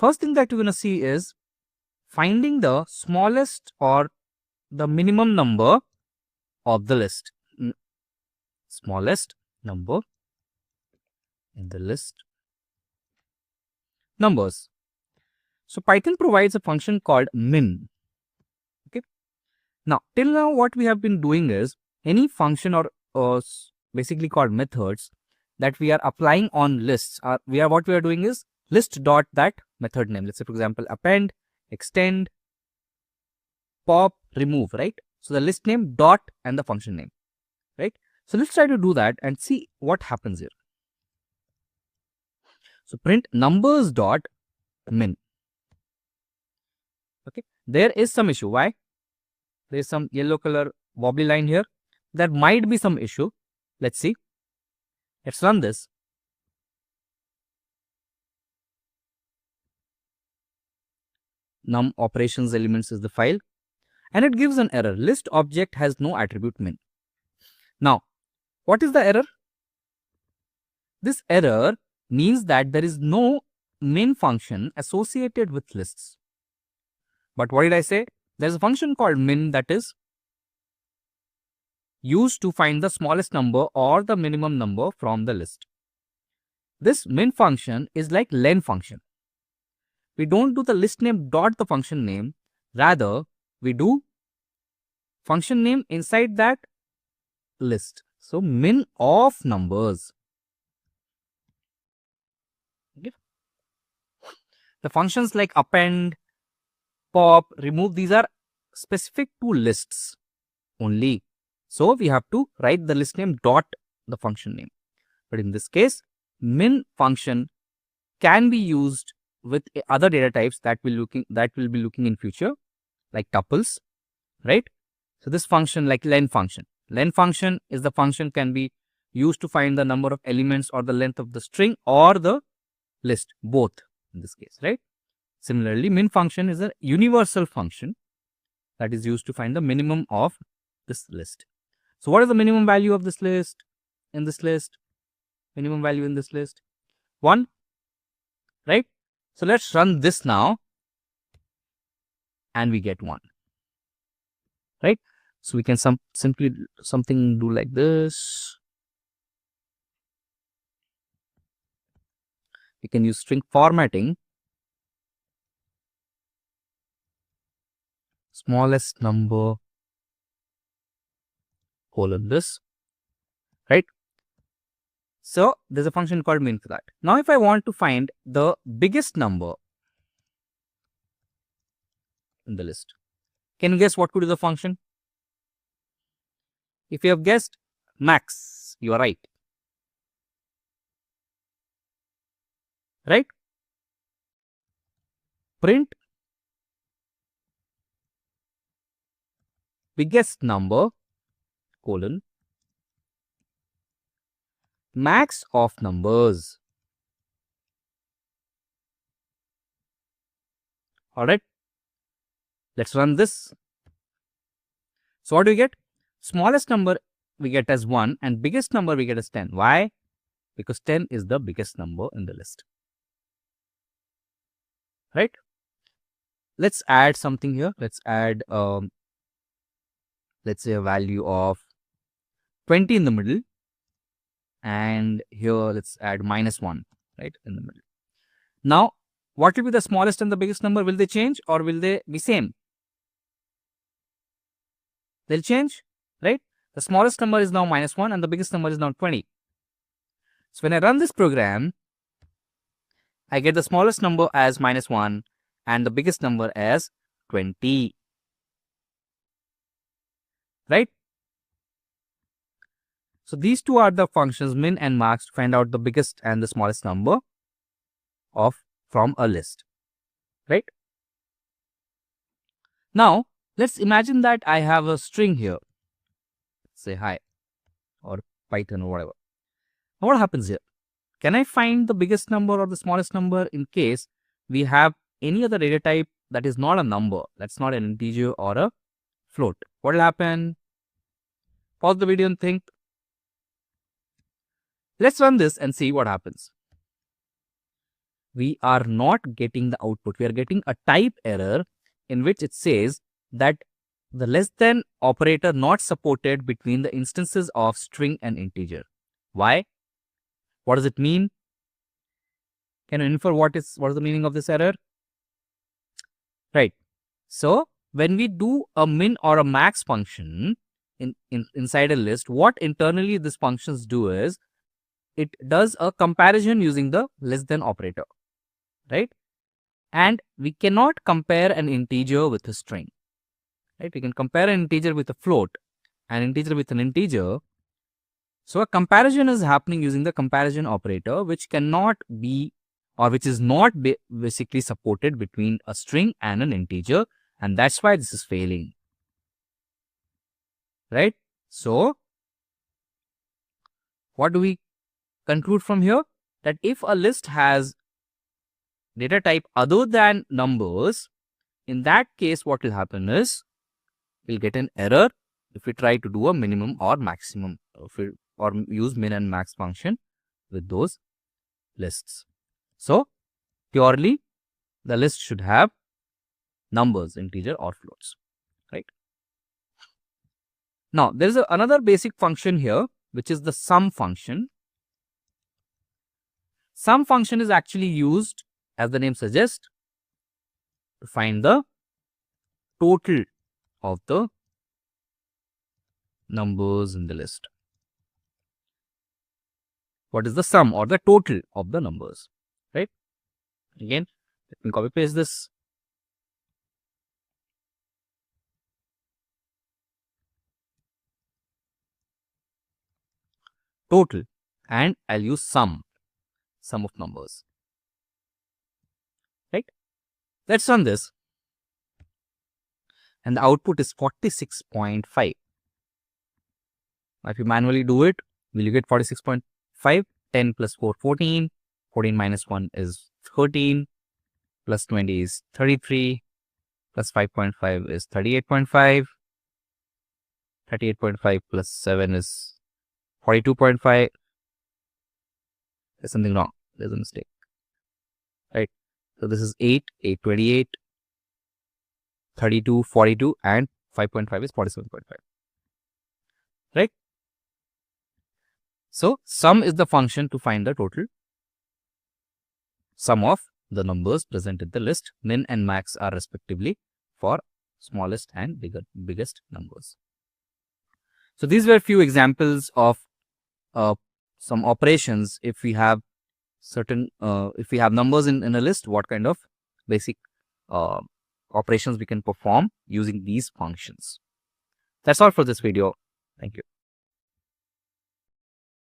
First thing that you're going to see is finding the smallest or the minimum number of the list. Smallest number in the list numbers. So Python provides a function called min. Okay. Now, till now, what we have been doing is any function or basically called methods that we are applying on lists. What we are doing is list dot that method name. Let's say, for example, append, extend, pop, remove, right? So the list name dot and the function name, right? So let's try to do that and see what happens here. So print numbers dot min. Okay, there is some issue. Why? There is some yellow color wobbly line here. There might be some issue. Let's see. Let's run this. Num operations elements is the file, and it gives an error. List object has no attribute min. Now, what is the error? This error means that there is no min function associated with lists. But what did I say? There's a function called min that is used to find the smallest number or the minimum number from the list. This min function is like len function. We don't do the list name dot the function name. Rather, we do function name inside that list. So min of numbers. Okay. The functions like append, pop, remove, these are specific to lists only. So we have to write the list name dot the function name. But in this case, min function can be used with other data types that will be looking in future, like tuples, right? So this function like len function. Len function is the function can be used to find the number of elements or the length of the string or the list, both in this case, right? Similarly, min function is a universal function that is used to find the minimum of this list. So what is the minimum value of this list? In this list, minimum value in this list, 1, right? So let's run this now and we get 1, right? So we can simply something do like this. We can use string formatting. Smallest number colon this, right? So there's a function called min for that. Now if I want to find the biggest number in the list, can you guess what could be the function? If you have guessed max, you are right. Right? Print biggest number colon max of numbers. All right. Let's run this. So what do we get? Smallest number we get as 1 and biggest number we get as 10. Why? Because 10 is the biggest number in the list. Right? Let's add something here. Let's add, let's say a value of 20 in the middle. And here let's add -1, right, in the middle. Now, what will be the smallest and the biggest number? Will they change or will they be same? They'll change, right? The smallest number is now -1 and the biggest number is now 20. So when I run this program, I get the smallest number as -1 and the biggest number as 20. Right? So these two are the functions min and max to find out the biggest and the smallest number from a list. Right? Now, let's imagine that I have a string here. Say hi or Python or whatever. Now what happens here? Can I find the biggest number or the smallest number in case we have any other data type that is not a number, that's not an integer or a float? What will happen? Pause the video and think. Let's run this and see what happens. we are not getting the output. We are getting a type error in which it says that the less than operator not supported between the instances of string and integer. Why? What does it mean? Can you infer what is the meaning of this error? Right. So when we do a min or a max function inside a list, what internally these functions do is it does a comparison using the less than operator, right? And we cannot compare an integer with a string, right? We can compare an integer with a float, an integer with an integer. So a comparison is happening using the comparison operator, which cannot be, or which is not basically supported between a string and an integer, and that's why this is failing, right? So what do we conclude from here? That if a list has data type other than numbers, in that case what will happen is we'll get an error if we try to do a minimum or maximum, or use min and max function with those lists. So purely the list should have numbers, integer or floats, right? Now there is another basic function here, which is the sum function. Sum function is actually used, as the name suggests, to find the total of the numbers in the list. What is the sum or the total of the numbers, right? Again, let me copy paste this. Total, and I'll use sum of numbers, right? Let's run this, and the output is 46.5. Now if you manually do it, will you get 46.5? 10 plus 4, 14. 14 minus 1 is 13. Plus 20 is 33. Plus 5.5 is 38.5. 38.5 plus 7 is 42.5. There's something wrong. There's a mistake, right? So this is 8, 828, 32, 42, and 5.5 is 47.5, right? So sum is the function to find the total sum of the numbers present in the list. Min and max are respectively for smallest and biggest numbers. So these were few examples of some operations. If we have certain, if we have numbers in a list, what kind of basic operations we can perform using these functions. That's all for this video. Thank you.